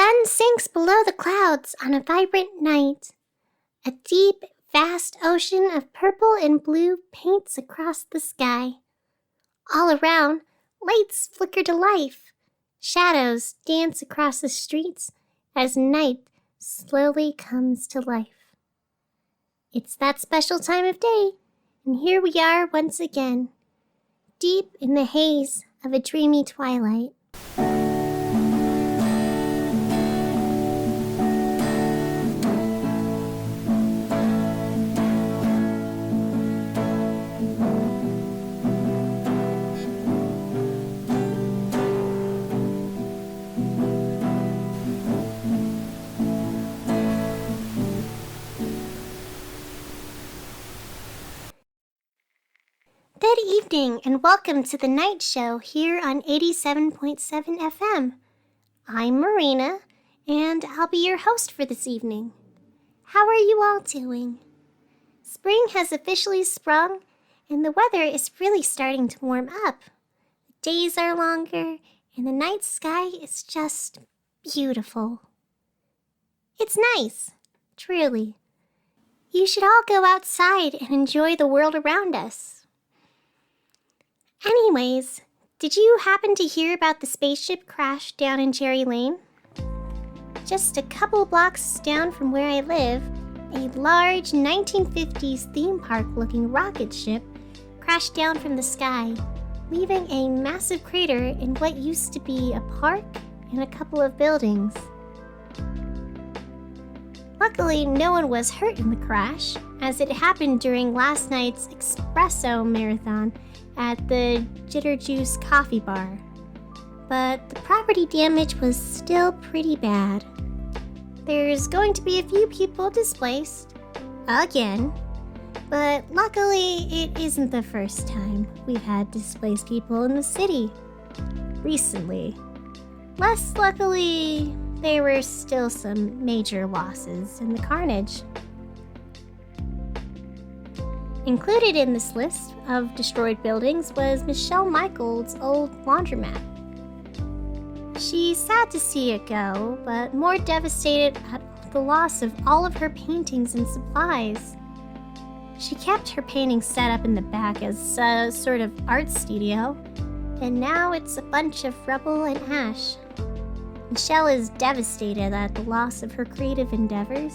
sun sinks below the clouds on a vibrant night. A deep, vast ocean of purple and blue paints across the sky. All around, lights flicker to life. Shadows dance across the streets as night slowly comes to life. It's that special time of day, and here we are once again, deep in the haze of a dreamy twilight. Good evening and welcome to the night show here on 87.7 FM. I'm Marina and I'll be your host for this evening. How are you all doing? Spring has officially sprung and the weather is really starting to warm up. The days are longer and the night sky is just beautiful. It's nice, truly. You should all go outside and enjoy the world around us. Anyways, did you happen to hear about the spaceship crash down in Cherry Lane? Just a couple blocks down from where I live, a large 1950s theme park-looking rocket ship crashed down from the sky, leaving a massive crater in what used to be a park and a couple of buildings. Luckily, no one was hurt in the crash, as it happened during last night's espresso marathon at the Jitter Juice coffee bar. But the property damage was still pretty bad. There's going to be a few people displaced, again, but luckily it isn't the first time we've had displaced people in the city. Recently. Less luckily, there were still some major losses in the carnage. Included in this list of destroyed buildings was Michelle Michaels' old laundromat. She's sad to see it go, but more devastated at the loss of all of her paintings and supplies. She kept her paintings set up in the back as a sort of art studio, and now it's a bunch of rubble and ash. Michelle is devastated at the loss of her creative endeavors,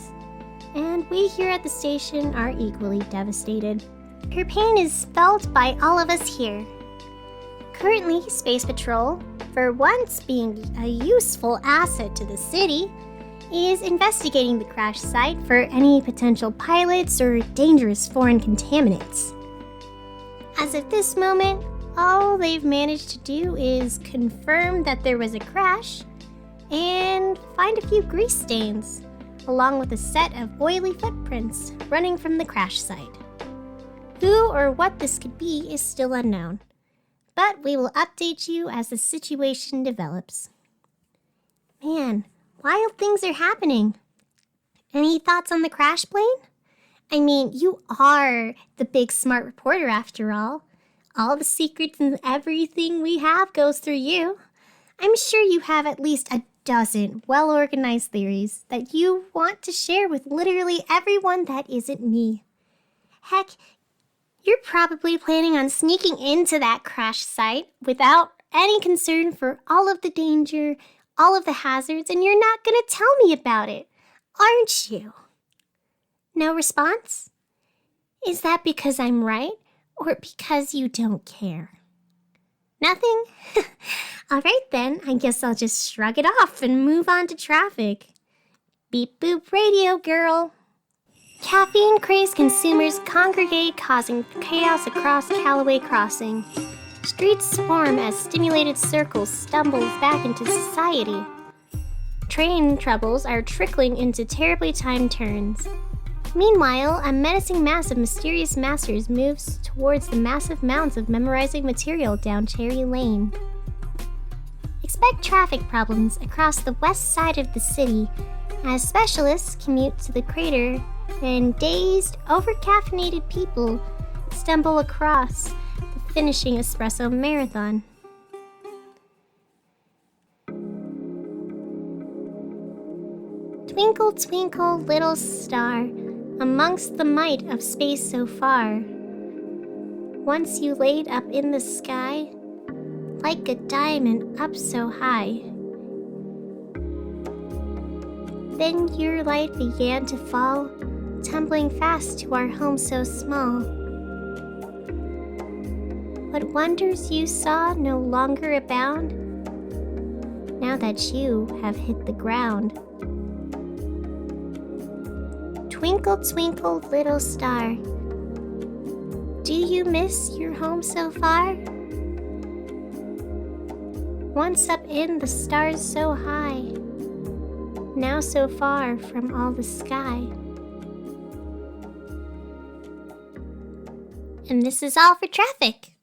and we here at the station are equally devastated. Her pain is felt by all of us here. Currently, Space Patrol, for once being a useful asset to the city, is investigating the crash site for any potential pilots or dangerous foreign contaminants. As of this moment, all they've managed to do is confirm that there was a crash and find a few grease stains, along with a set of oily footprints running from the crash site. Who or what this could be is still unknown, but we will update you as the situation develops. Man, wild things are happening. Any thoughts on the crash plane? I mean, you are the big smart reporter after all. All the secrets and everything we have goes through you. I'm sure you have at least a dozen well-organized theories that you want to share with literally everyone that isn't me. Heck, you're probably planning on sneaking into that crash site without any concern for all of the danger, all of the hazards, and you're not going to tell me about it, aren't you? No response? Is that because I'm right or because you don't care? Nothing? All right then, I guess I'll just shrug it off and move on to traffic. Beep boop radio, girl. Caffeine-crazed consumers congregate, causing chaos across Callaway Crossing. Streets swarm as stimulated circles stumbles back into society. Train troubles are trickling into terribly timed turns. Meanwhile, a menacing mass of mysterious masters moves towards the massive mounds of memorizing material down Cherry Lane. Expect traffic problems across the west side of the city as specialists commute to the crater and dazed, over-caffeinated people stumble across the finishing espresso marathon. Twinkle, twinkle, little star, amongst the might of space so far. Once you laid up in the sky, like a diamond up so high. Then your light began to fall, tumbling fast to our home so small. What wonders you saw no longer abound, now that you have hit the ground. Twinkle, twinkle, little star, do you miss your home so far? Once up in the stars so high, now so far from all the sky. And this is all for traffic.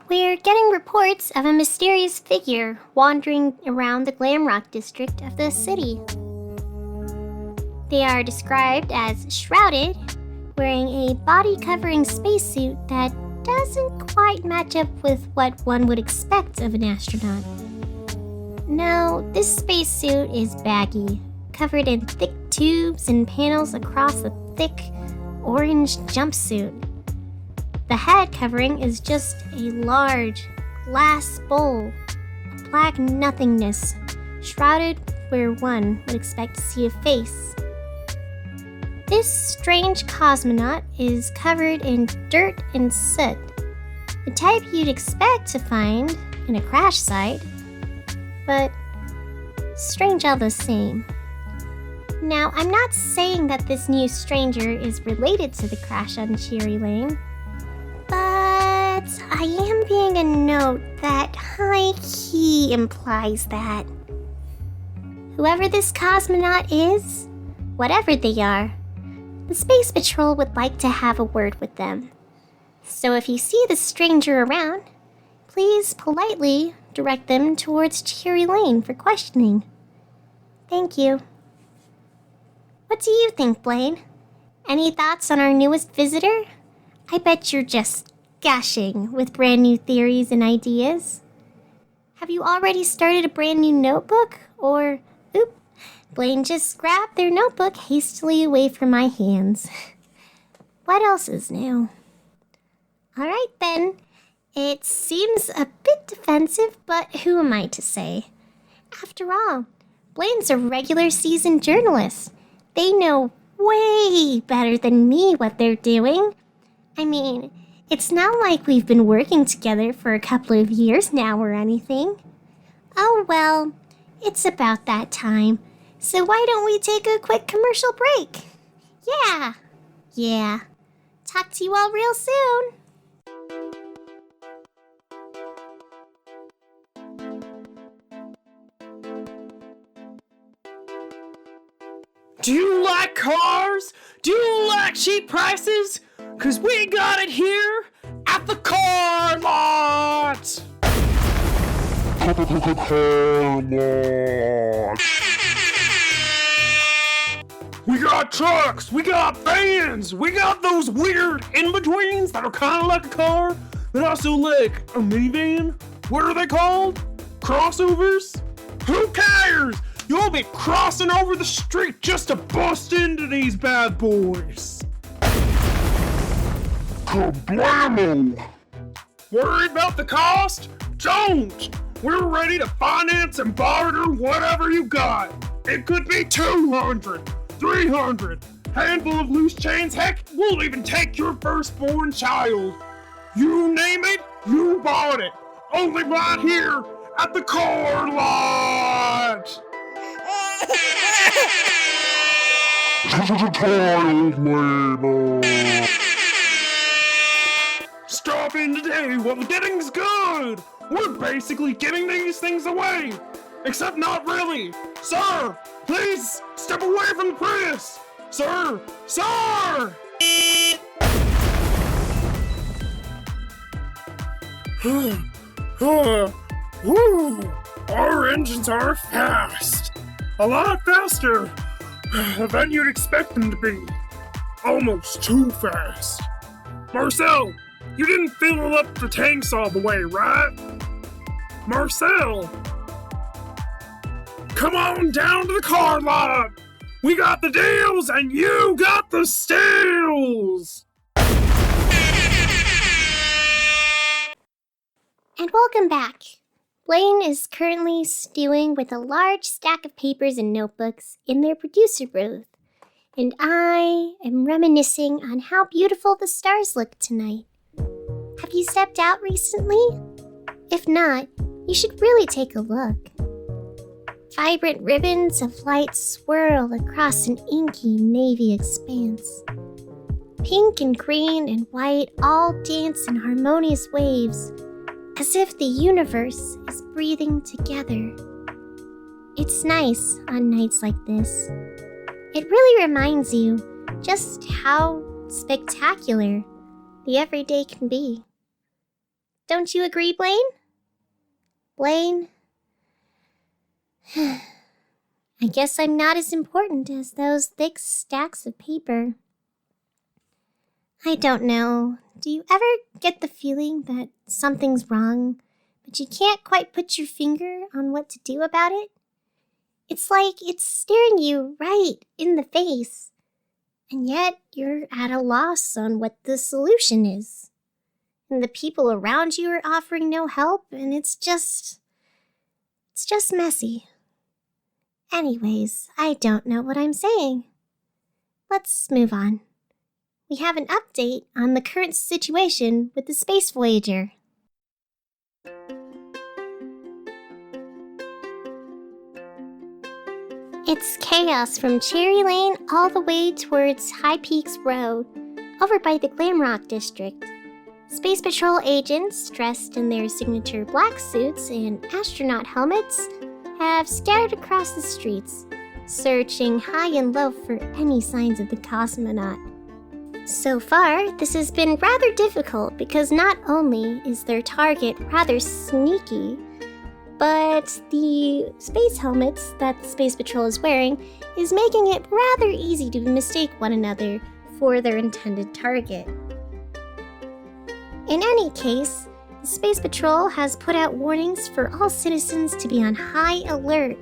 We're getting reports of a mysterious figure wandering around the glam rock district of the city. They are described as shrouded, wearing a body-covering spacesuit that doesn't quite match up with what one would expect of an astronaut. No, this spacesuit is baggy, covered in thick tubes and panels across a thick orange jumpsuit. The head covering is just a large glass bowl, a black nothingness, shrouded where one would expect to see a face. This strange cosmonaut is covered in dirt and soot, the type you'd expect to find in a crash site, but strange all the same. Now, I'm not saying that this new stranger is related to the crash on Cherry Lane, but I am being a note that high-key implies that whoever this cosmonaut is, whatever they are, the Space Patrol would like to have a word with them. So if you see the stranger around, please politely direct them towards Cherry Lane for questioning. Thank you. What do you think, Blaine? Any thoughts on our newest visitor? I bet you're just gushing with brand new theories and ideas. Have you already started a brand new notebook? Or, oop, Blaine just grabbed their notebook hastily away from my hands. What else is new? Alright then. It seems a bit defensive, but who am I to say? After all, Blaine's a regular seasoned journalist. They know way better than me what they're doing. I mean, it's not like we've been working together for a couple of years now or anything. Oh well, it's about that time. So why don't we take a quick commercial break? Yeah. Talk to you all real soon. Do you like cars? Do you like cheap prices? 'Cause we got it here at the car lot! Car lot! We got trucks, we got vans, we got those weird in-betweens that are kind of like a car, but also like a minivan. What are they called? Crossovers? Who cares? You'll be crossing over the street just to bust into these bad boys. Kablamo! Worried about the cost? Don't! We're ready to finance and barter whatever you got. It could be 200, 300, handful of loose change. Heck, we'll even take your firstborn child. You name it, you bought it. Only right here at the car lot. Stop in today while the getting's good. We're basically giving these things away. Except not really. Sir, please step away from the Prius. Sir! Woo! Our engines are fast. A lot faster than you'd expect them to be. Almost too fast. Marcel, you didn't fill up the tanks all the way, right? Marcel! Come on down to the car lot! We got the deals and you got the steals! And welcome back. Blaine is currently stewing with a large stack of papers and notebooks in their producer booth, and I am reminiscing on how beautiful the stars look tonight. Have you stepped out recently? If not, you should really take a look. Vibrant ribbons of light swirl across an inky navy expanse. Pink and green and white all dance in harmonious waves, as if the universe is breathing together. It's nice on nights like this. It really reminds you just how spectacular the everyday can be. Don't you agree, Blaine? Blaine? I guess I'm not as important as those thick stacks of paper. I don't know. Do you ever get the feeling that something's wrong, but you can't quite put your finger on what to do about it? It's like it's staring you right in the face, and yet you're at a loss on what the solution is. And the people around you are offering no help, and it's just messy. Anyways, I don't know what I'm saying. Let's move on. We have an update on the current situation with the Space Voyager. It's chaos from Cherry Lane all the way towards High Peaks Road, over by the Glamrock district. Space Patrol agents, dressed in their signature black suits and astronaut helmets, have scattered across the streets, searching high and low for any signs of the Cosmonaut. So far, this has been rather difficult because not only is their target rather sneaky, but the space helmets that the Space Patrol is wearing is making it rather easy to mistake one another for their intended target. In any case, the Space Patrol has put out warnings for all citizens to be on high alert.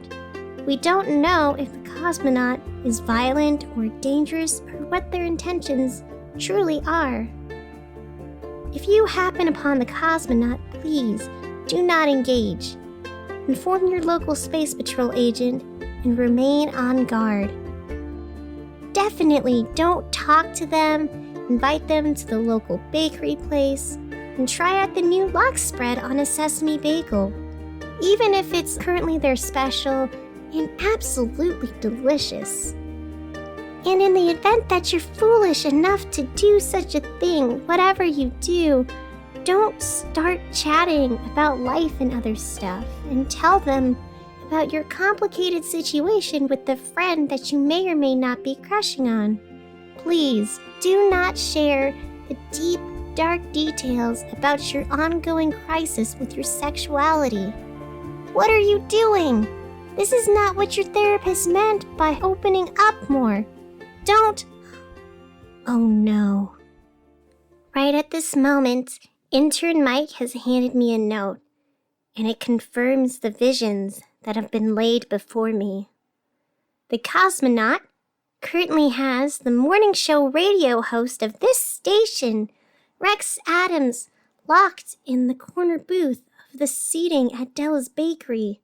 We don't know if the Cosmonaut is violent or dangerous or what their intentions truly are. If you happen upon the Cosmonaut, please do not engage. Inform your local Space Patrol agent and remain on guard. Definitely don't talk to them, invite them to the local bakery place, and try out the new lox spread on a sesame bagel, even if it's currently their special and absolutely delicious. And in the event that you're foolish enough to do such a thing, whatever you do, don't start chatting about life and other stuff, and tell them about your complicated situation with the friend that you may or may not be crushing on. Please do not share the deep, dark details about your ongoing crisis with your sexuality. What are you doing? This is not what your therapist meant by opening up more. Don't... Oh no. Right at this moment, Intern Mike has handed me a note, and it confirms the visions that have been laid before me. The Cosmonaut currently has the morning show radio host of this station, Rex Adams, locked in the corner booth of the seating at Della's Bakery.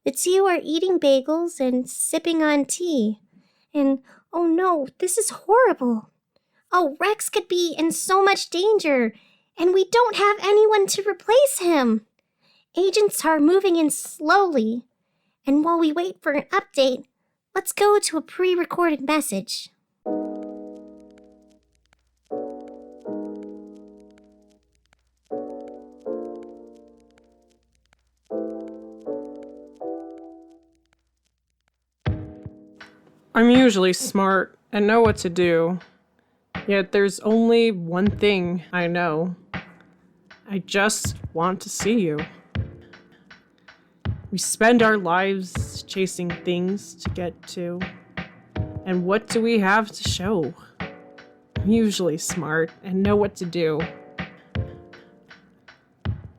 The two are eating bagels and sipping on tea. And, oh no, this is horrible. Oh, Rex could be in so much danger, and we don't have anyone to replace him. Agents are moving in slowly, and while we wait for an update, let's go to a pre-recorded message. I'm usually smart and know what to do, yet there's only one thing I know. I just want to see you. We spend our lives chasing things to get to, and what do we have to show? I'm usually smart and know what to do.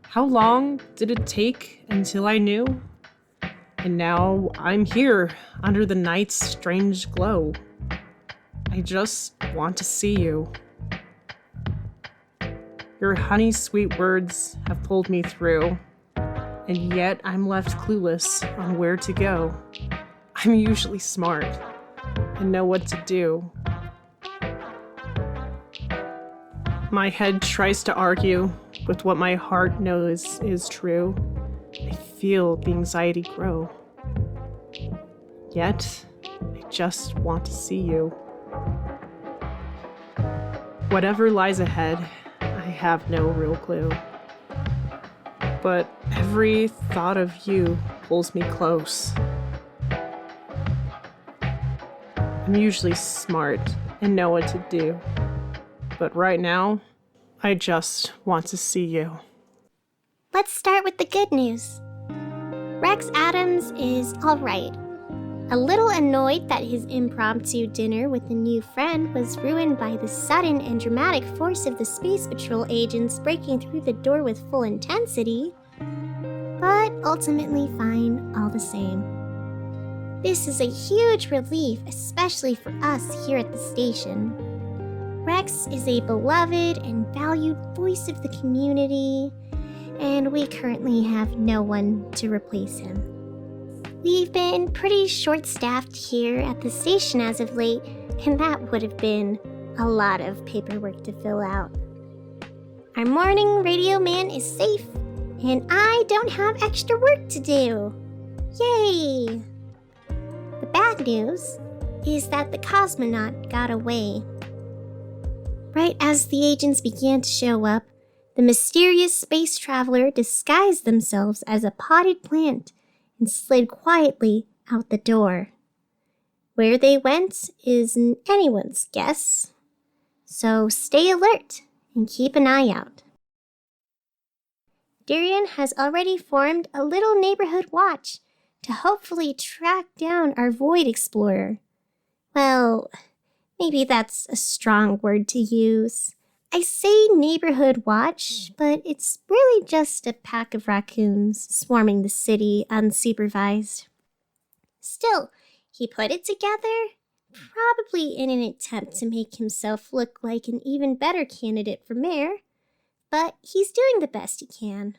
How long did it take until I knew? And now I'm here under the night's strange glow. I just want to see you. Your honey-sweet words have pulled me through, and yet I'm left clueless on where to go. I'm usually smart and know what to do. My head tries to argue with what my heart knows is true. I feel the anxiety grow. Yet, I just want to see you. Whatever lies ahead, I have no real clue. But every thought of you pulls me close. I'm usually smart and know what to do. But right now, I just want to see you. Let's start with the good news. Rex Adams is all right. A little annoyed that his impromptu dinner with a new friend was ruined by the sudden and dramatic force of the Space Patrol agents breaking through the door with full intensity, but ultimately fine all the same. This is a huge relief, especially for us here at the station. Rex is a beloved and valued voice of the community, and we currently have no one to replace him. We've been pretty short-staffed here at the station as of late, and that would have been a lot of paperwork to fill out. Our morning radio man is safe, and I don't have extra work to do. Yay! The bad news is that the Cosmonaut got away. Right as the agents began to show up, the mysterious space traveler disguised themselves as a potted plant and slid quietly out the door. Where they went is anyone's guess, so stay alert and keep an eye out. Darian has already formed a little neighborhood watch to hopefully track down our Void Explorer. Well, maybe that's a strong word to use. I say neighborhood watch, but it's really just a pack of raccoons swarming the city unsupervised. Still, he put it together, probably in an attempt to make himself look like an even better candidate for mayor, but he's doing the best he can.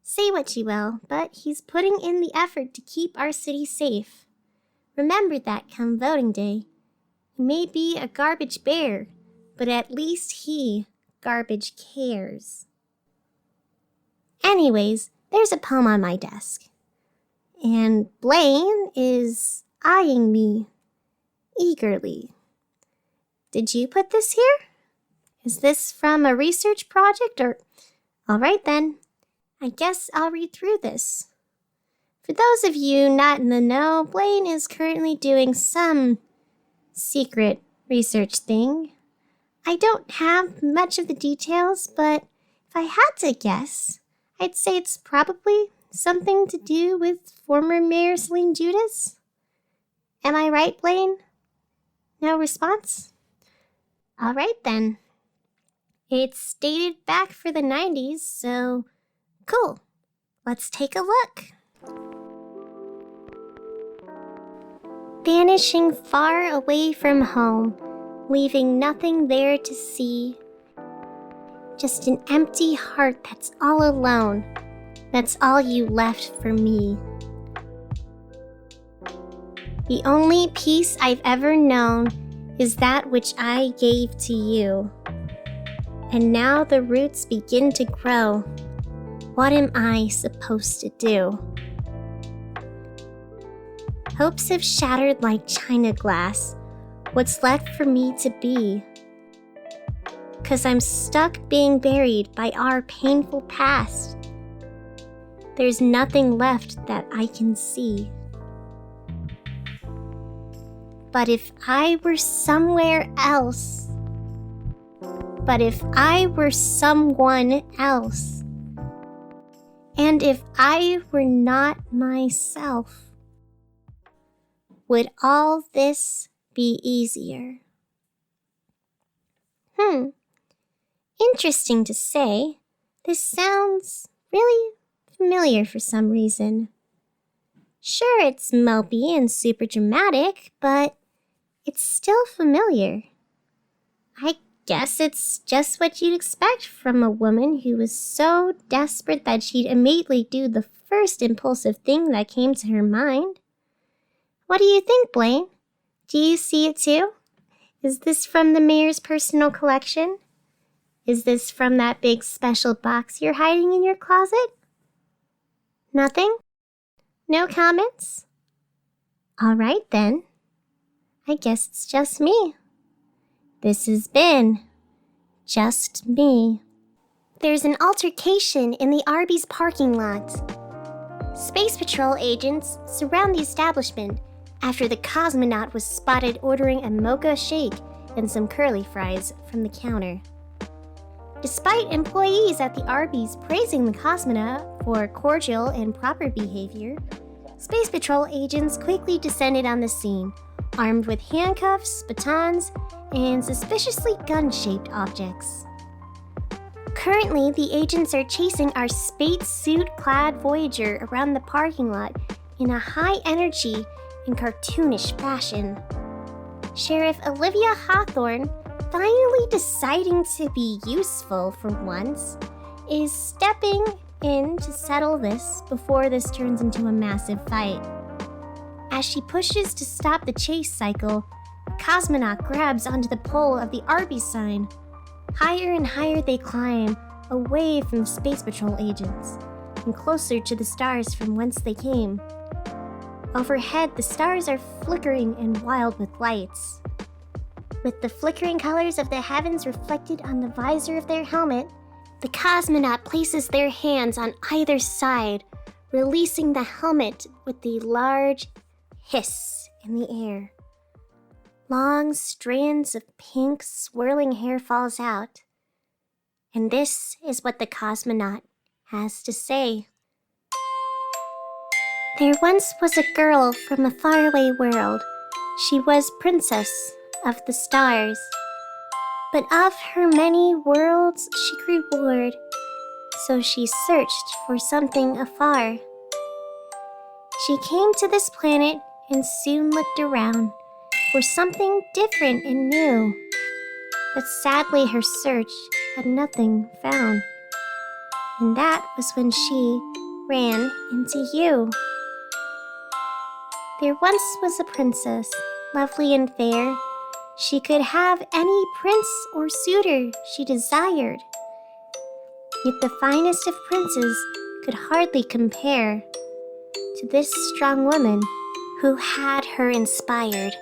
Say what you will, but he's putting in the effort to keep our city safe. Remember that come voting day. He may be a garbage bear, but at least he garbage cares. Anyways, there's a poem on my desk. And Blaine is eyeing me eagerly. Did you put this here? Is this from a research project or... All right then, I guess I'll read through this. For those of you not in the know, Blaine is currently doing some secret research thing. I don't have much of the details, but if I had to guess, I'd say it's probably something to do with former Mayor Celine Judas. Am I right, Blaine? No response? All right then. It's dated back for the 90s, so cool. Let's take a look. Vanishing far away from home, leaving nothing there to see. Just an empty heart that's all alone. That's all you left for me. The only peace I've ever known is that which I gave to you. And now the roots begin to grow. What am I supposed to do? Hopes have shattered like china glass. What's left for me to be? 'Cause I'm stuck being buried by our painful past. There's nothing left that I can see. But if I were somewhere else, but if I were someone else, and if I were not myself, would all this be easier? Interesting to say. This sounds really familiar for some reason. Sure, it's mopey and super dramatic, but it's still familiar. I guess it's just what you'd expect from a woman who was so desperate that she'd immediately do the first impulsive thing that came to her mind. What do you think, Blaine? Do you see it too? Is this from the mayor's personal collection? Is this from that big special box you're hiding in your closet? Nothing? No comments? All right then. I guess it's just me. This has been just me. There's an altercation in the Arby's parking lot. Space Patrol agents surround the establishment after the Cosmonaut was spotted ordering a mocha shake and some curly fries from the counter. Despite employees at the Arby's praising the Cosmonaut for cordial and proper behavior, Space Patrol agents quickly descended on the scene, armed with handcuffs, batons, and suspiciously gun-shaped objects. Currently, the agents are chasing our spacesuit-clad Voyager around the parking lot in a high-energy and cartoonish fashion. Sheriff Olivia Hawthorne, finally deciding to be useful for once, is stepping in to settle this before this turns into a massive fight. As she pushes to stop the chase cycle, the Cosmonaut grabs onto the pole of the Arby sign. Higher and higher they climb, away from the Space Patrol agents, and closer to the stars from whence they came. Overhead, the stars are flickering and wild with lights. With the flickering colors of the heavens reflected on the visor of their helmet, the Cosmonaut places their hands on either side, releasing the helmet with the large hiss in the air. Long strands of pink swirling hair falls out. And this is what the Cosmonaut has to say. There once was a girl from a faraway world. She was princess of the stars. But of her many worlds she grew bored, so she searched for something afar. She came to this planet and soon looked around for something different and new. But sadly her search had nothing found. And that was when she ran into you. There once was a princess, lovely and fair. She could have any prince or suitor she desired. Yet the finest of princes could hardly compare to this strong woman who had her inspired.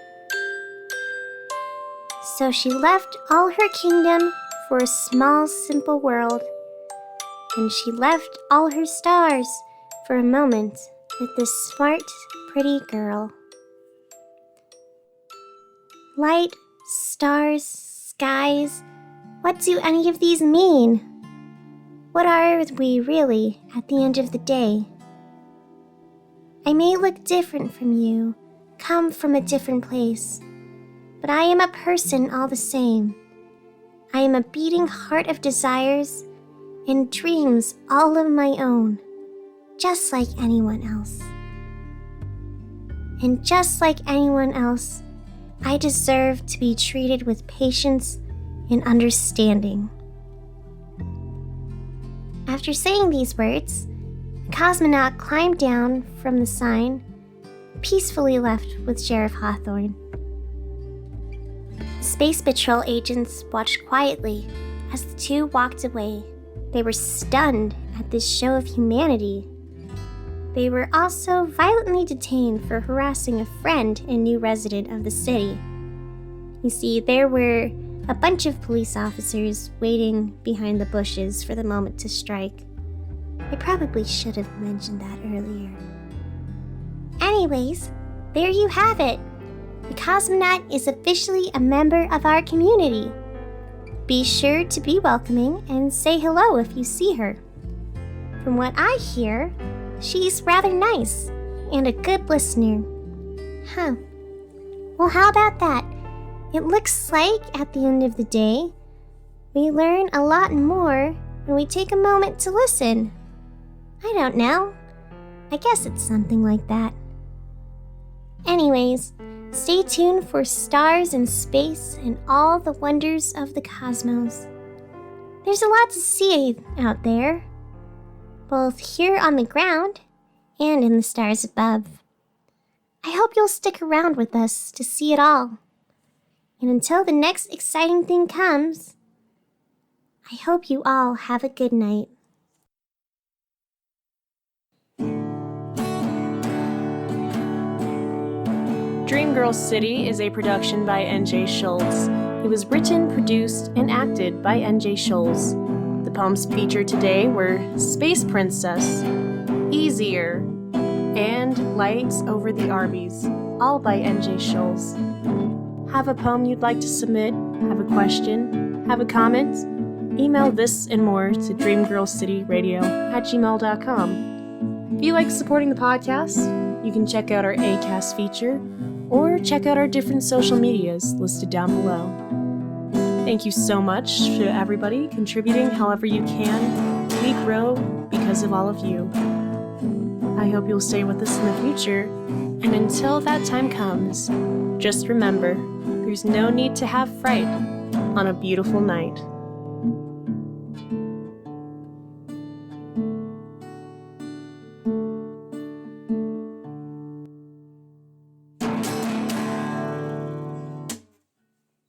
So she left all her kingdom for a small, simple world, and she left all her stars for a moment with this smart, pretty girl. Light, stars, skies, what do any of these mean? What are we really at the end of the day? I may look different from you, come from a different place, but I am a person all the same. I am a beating heart of desires and dreams all of my own, just like anyone else. And just like anyone else, I deserve to be treated with patience and understanding. After saying these words, the Cosmonaut climbed down from the sign, peacefully left with Sheriff Hawthorne. The Space Patrol agents watched quietly as the two walked away. They were stunned at this show of humanity. They were also violently detained for harassing a friend and new resident of the city. You see, there were a bunch of police officers waiting behind the bushes for the moment to strike. I probably should have mentioned that earlier. Anyways, there you have it. The Cosmonaut is officially a member of our community. Be sure to be welcoming and say hello if you see her. From what I hear, she's rather nice and a good listener. Huh. Well, how about that? It looks like, at the end of the day, we learn a lot more when we take a moment to listen. I don't know. I guess it's something like that. Anyways, stay tuned for stars in space and all the wonders of the cosmos. There's a lot to see out there, both here on the ground and in the stars above. I hope you'll stick around with us to see it all. And until the next exciting thing comes, I hope you all have a good night. Dream Girl City is a production by N.J. Schulze. It was written, produced, and acted by N.J. Schulze. The poems featured today were Space Princess, Easier, and Lights Over the Arbys, all by N.J. Schulze. Have a poem you'd like to submit? Have a question? Have a comment? Email this and more to DreamGirlCityRadio@gmail.com. If you like supporting the podcast, you can check out our Acast feature or check out our different social medias listed down below. Thank you so much to everybody contributing however you can. We grow because of all of you. I hope you'll stay with us in the future, and until that time comes, just remember, there's no need to have fright on a beautiful night.